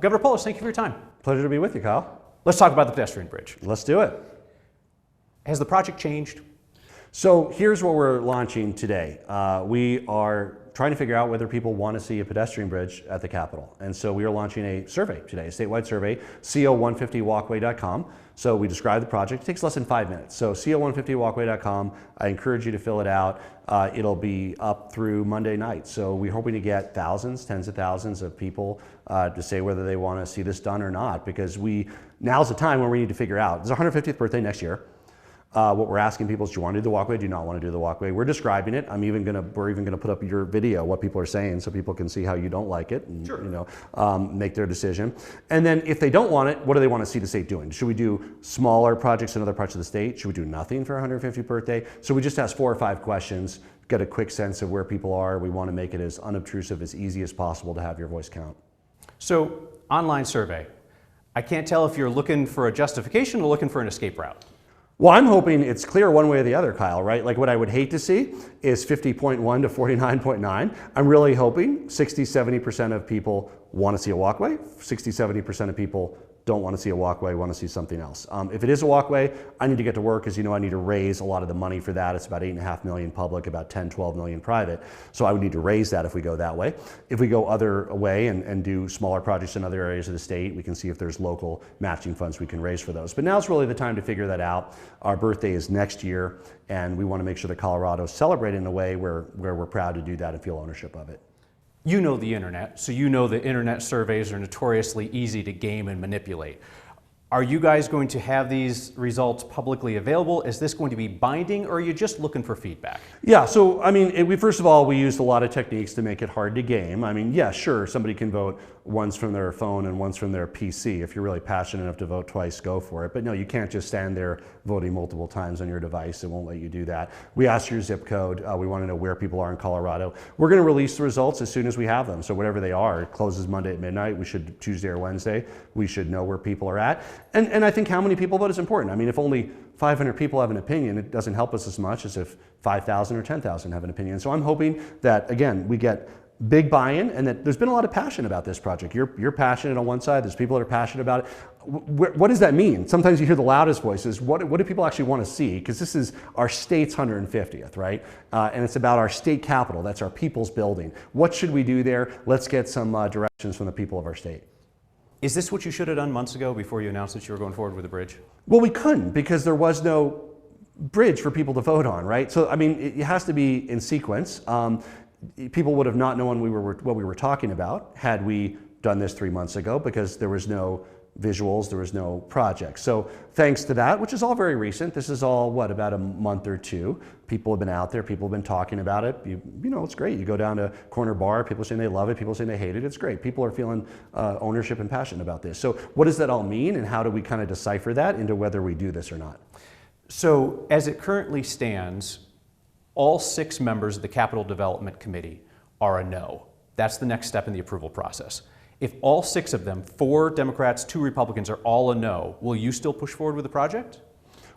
Governor Polis, thank you for your time. Pleasure to be with you, Kyle. Let's talk about the pedestrian bridge. Let's do it. Has the project changed? So here's what we're launching today. We are trying to figure out whether people want to see a pedestrian bridge at the Capitol. And so we are launching a survey today, a statewide survey, co150walkway.com. So we describe the project. It takes less than 5 minutes. So co150walkway.com, I encourage you to fill it out. It'll be up through Monday night. So we're hoping to get thousands, tens of thousands of people to say whether they want to see this done or not, because now's the time where we need to figure out. It's our 150th birthday next year. What we're asking people is, do you want to do the walkway? Do you not want to do the walkway? We're describing it. We're even going to put up your video, what people are saying, so people can see how you don't like it and Sure. Make their decision. And then if they don't want it, what do they want to see the state doing? Should we do smaller projects in other parts of the state? Should we do nothing for 150th birthday? So we just ask 4 or 5 questions, get a quick sense of where people are. We want to make it as unobtrusive, as easy as possible to have your voice count. So, online survey. I can't tell if you're looking for a justification or looking for an escape route. Well, I'm hoping it's clear one way or the other, Kyle, right? Like, what I would hate to see is 50.1 to 49.9. I'm really hoping 60, 70% of people want to see a walkway. 60, 70% of people don't want to see a walkway, want to see something else. If it is a walkway, I need to get to work, because I need to raise a lot of the money for that. It's about 8.5 million public, about 10, 12 million private. So I would need to raise that if we go that way. If we go other way and do smaller projects in other areas of the state, we can see if there's local matching funds we can raise for those. But now's really the time to figure that out. Our birthday is next year, and we want to make sure that Colorado's celebrated in a way where we're proud to do that and feel ownership of it. You know the internet, so you know the internet surveys are notoriously easy to game and manipulate. Are you guys going to have these results publicly available? Is this going to be binding, or are you just looking for feedback? Yeah, so first of all, we used a lot of techniques to make it hard to game. Yeah, sure, somebody can vote once from their phone and once from their PC. If you're really passionate enough to vote twice, go for it. But no, you can't just stand there voting multiple times on your device. It won't let you do that. We ask your zip code. We want to know where people are in Colorado. We're going to release the results as soon as we have them. So whatever they are, it closes Monday at midnight. Tuesday or Wednesday, we should know where people are at. And I think how many people vote is important. If only 500 people have an opinion, it doesn't help us as much as if 5,000 or 10,000 have an opinion. So I'm hoping that, again, we get big buy-in, and that there's been a lot of passion about this project. You're passionate on one side, there's people that are passionate about it. What does that mean? Sometimes you hear the loudest voices. What do people actually want to see? Because this is our state's 150th, right? And it's about our state capitol. That's our people's building. What should we do there? Let's get some directions from the people of our state. Is this what you should have done months ago before you announced that you were going forward with the bridge? Well, we couldn't, because there was no bridge for people to vote on, right? So, it has to be in sequence. People would have not known what we were talking about had we done this 3 months ago, because there was no visuals, there was no project. So thanks to that, which is all very recent, this is all, about a month or two. People have been out there, people have been talking about it. It's great. You go down to a corner bar, people saying they love it, people saying they hate it. It's great. People are feeling ownership and passion about this. So what does that all mean, and how do we kind of decipher that into whether we do this or not? So as it currently stands, all 6 members of the Capital Development Committee are a no. That's the next step in the approval process. If all 6 of them, 4 Democrats, 2 Republicans, are all a no, will you still push forward with the project?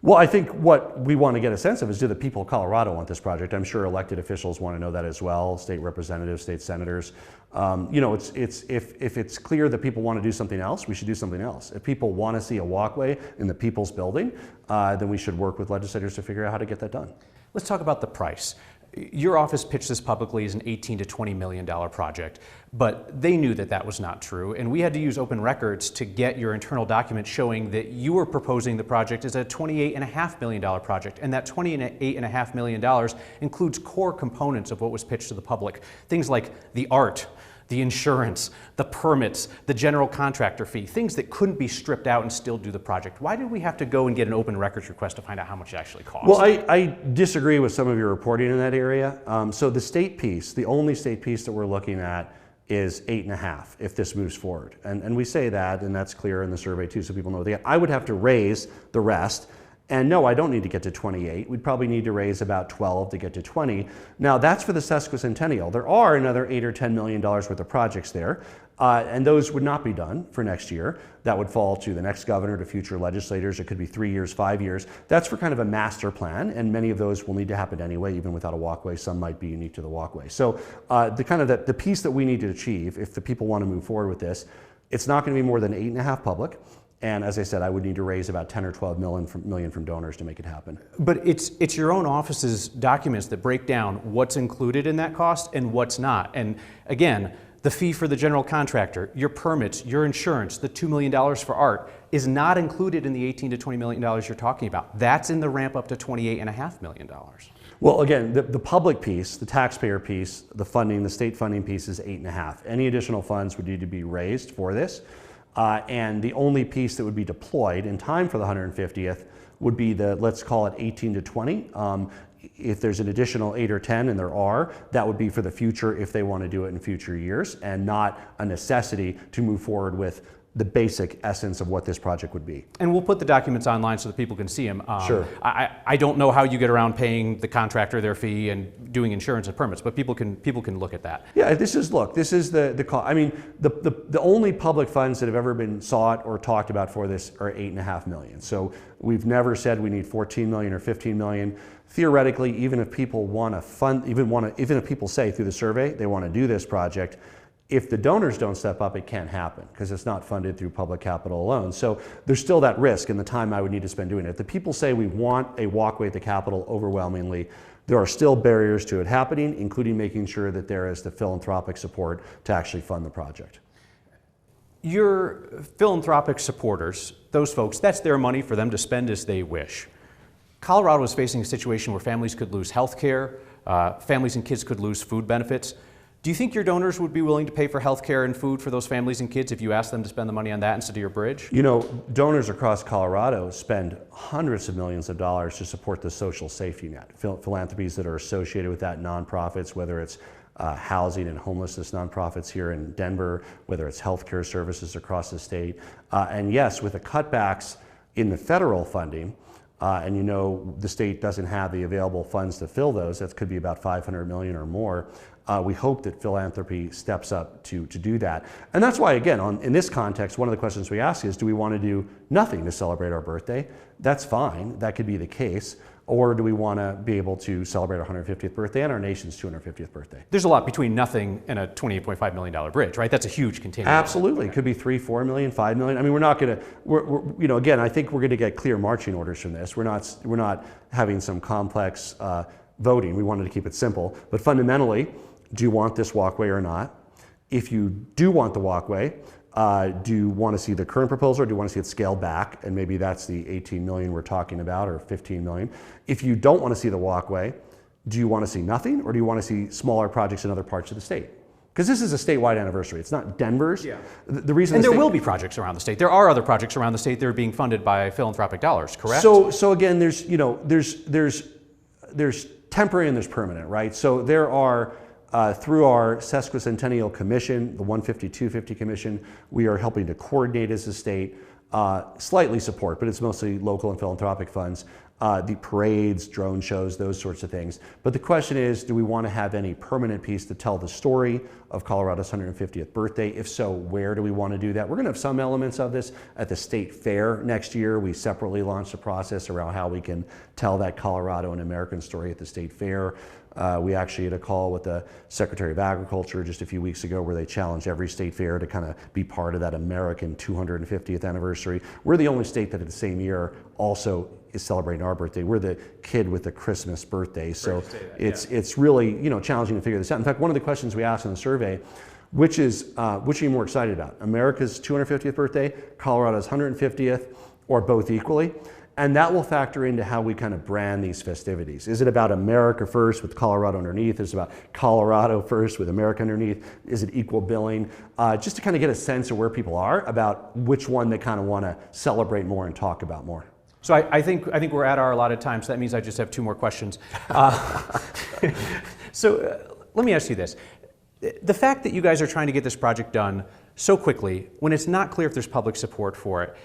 Well, I think what we want to get a sense of is, do the people of Colorado want this project? I'm sure elected officials want to know that as well, state representatives, state senators. If it's clear that people want to do something else, we should do something else. If people want to see a walkway in the people's building, then we should work with legislators to figure out how to get that done. Let's talk about the price. Your office pitched this publicly as an $18 to $20 million project, but they knew that that was not true, and we had to use open records to get your internal document showing that you were proposing the project as a $28.5 million project, and that $28.5 million includes core components of what was pitched to the public, things like the art, the insurance, the permits, the general contractor fee, things that couldn't be stripped out and still do the project. Why did we have to go and get an open records request to find out how much it actually cost? Well, I disagree with some of your reporting in that area. So the state piece, the only state piece that we're looking at, is 8.5 if this moves forward. And we say that, and that's clear in the survey too, so people know that. I would have to raise the rest. And no, I don't need to get to 28. We'd probably need to raise about 12 to get to 20. Now that's for the sesquicentennial. There are another $8 or $10 million worth of projects there, and those would not be done for next year. That would fall to the next governor, to future legislators. It could be 3 years, 5 years. That's for kind of a master plan, and many of those will need to happen anyway, even without a walkway. Some might be unique to the walkway. So the piece that we need to achieve, if the people want to move forward with this, It's not going to be more than 8.5 public. And as I said, I would need to raise about 10 or 12 million from donors to make it happen. But it's your own office's documents that break down what's included in that cost and what's not. And again, the fee for the general contractor, your permits, your insurance, the $2 million for art is not included in the $18 to $20 million you're talking about. That's in the ramp up to $28.5 million. Well, again, the public piece, the taxpayer piece, the funding, the state funding piece is 8.5. Any additional funds would need to be raised for this. And the only piece that would be deployed in time for the 150th would be the, let's call it 18 to 20. If there's an additional 8 or 10, and there are, that would be for the future if they want to do it in future years, and not a necessity to move forward with the basic essence of what this project would be. And we'll put the documents online so that people can see them. Sure. I don't know how you get around paying the contractor their fee and doing insurance and permits, but people can look at that. Yeah, this is the cost. I mean, the only public funds that have ever been sought or talked about for this are 8.5 million. So we've never said we need 14 million or 15 million. Theoretically, even if people want to fund, even if people say through the survey they want to do this project, if the donors don't step up, it can't happen because it's not funded through public capital alone. So there's still that risk in the time I would need to spend doing it. If the people say we want a walkway at the Capitol overwhelmingly, there are still barriers to it happening, including making sure that there is the philanthropic support to actually fund the project. Your philanthropic supporters, those folks, that's their money for them to spend as they wish. Colorado is facing a situation where families could lose health care, families and kids could lose food benefits. Do you think your donors would be willing to pay for health care and food for those families and kids if you asked them to spend the money on that instead of your bridge? You know, donors across Colorado spend hundreds of millions of dollars to support the social safety net. Philanthropies that are associated with that, nonprofits, whether it's housing and homelessness nonprofits here in Denver, whether it's healthcare services across the state. And yes, with the cutbacks in the federal funding, and you know the state doesn't have the available funds to fill those, that could be about 500 million or more. We hope that philanthropy steps up to do that. And that's why, again, in this context, one of the questions we ask is, do we want to do nothing to celebrate our birthday? That's fine, that could be the case. Or do we want to be able to celebrate our 150th birthday and our nation's 250th birthday? There's a lot between nothing and a $28.5 million bridge, right? That's a huge container. Absolutely. It could be 3, 4 million, 5 million. I mean, we're not going to, you know, again, I think we're going to get clear marching orders from this. We're not having some complex voting. We wanted to keep it simple. But fundamentally, do you want this walkway or not? If you do want the walkway, do you want to see the current proposal or do you want to see it scaled back? And maybe that's the 18 million we're talking about, or 15 million. If you don't want to see the walkway, do you want to see nothing, or do you want to see smaller projects in other parts of the state? Because this is a statewide anniversary. It's not Denver's. Yeah. The reason and there will be projects around the state. There are other projects around the state that are being funded by philanthropic dollars, correct? So again, there's temporary and there's permanent, right? So there are, through our sesquicentennial commission, the 150-250 commission, we are helping to coordinate as a state, slightly support, but it's mostly local and philanthropic funds, the parades, drone shows, those sorts of things. But the question is, do we want to have any permanent piece to tell the story of Colorado's 150th birthday? If so, where do we want to do that? We're going to have some elements of this at the state fair next year. We separately launched a process around how we can tell that Colorado and American story at the state fair. We actually had a call with the Secretary of Agriculture just a few weeks ago where they challenged every state fair to kind of be part of that American 250th anniversary. We're the only state that at the same year also is celebrating our birthday. We're the kid with the Christmas birthday. So it's really, you know, challenging to figure this out. In fact, one of the questions we asked in the survey, which are you more excited about? America's 250th birthday, Colorado's 150th, or both equally? And that will factor into how we kind of brand these festivities. Is it about America first with Colorado underneath? Is it about Colorado first with America underneath? Is it equal billing? Just to kind of get a sense of where people are about which one they kind of want to celebrate more and talk about more. So I think we're at our allotted time, so that means I just have 2 more questions. So let me ask you this. The fact that you guys are trying to get this project done so quickly, when it's not clear if there's public support for it,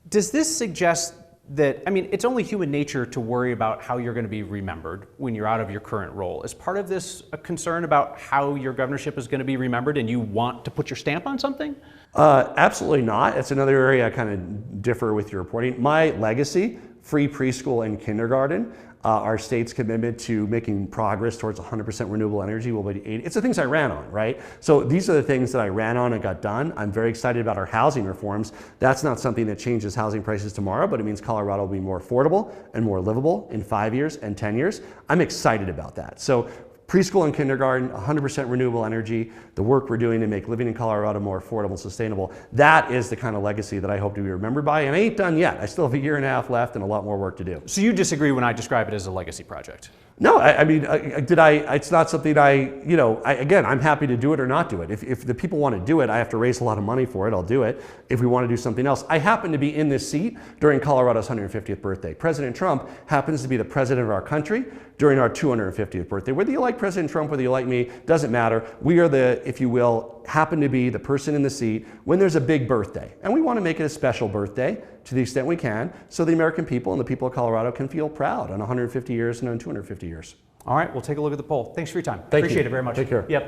does this suggest that, I mean, it's only human nature to worry about how you're going to be remembered when you're out of your current role. Is part of this a concern about how your governorship is going to be remembered and you want to put your stamp on something? Absolutely not. It's another area I kind of differ with your reporting. My legacy, free preschool and kindergarten, our state's commitment to making progress towards 100% renewable energy will be 80. It's the things I ran on, right? So these are the things that I ran on and got done. I'm very excited about our housing reforms. That's not something that changes housing prices tomorrow, but it means Colorado will be more affordable and more livable in 5 years and 10 years. I'm excited about that. So preschool and kindergarten, 100% renewable energy, the work we're doing to make living in Colorado more affordable and sustainable, that is the kind of legacy that I hope to be remembered by, and I ain't done yet. I still have a year and a half left and a lot more work to do. So you disagree when I describe it as a legacy project? No, it's not something again, I'm happy to do it or not do it. If the people want to do it, I have to raise a lot of money for it, I'll do it. If we want to do something else, I happen to be in this seat during Colorado's 150th birthday. President Trump happens to be the president of our country during our 250th birthday. Whether you like President Trump, whether you like me, doesn't matter. We are the, if you will, happen to be the person in the seat when there's a big birthday. And we want to make it a special birthday to the extent we can, so the American people and the people of Colorado can feel proud on 150 years and on 250 years. All right, we'll take a look at the poll. Thanks for your time. Thank you. Appreciate it very much. Take care. Yep.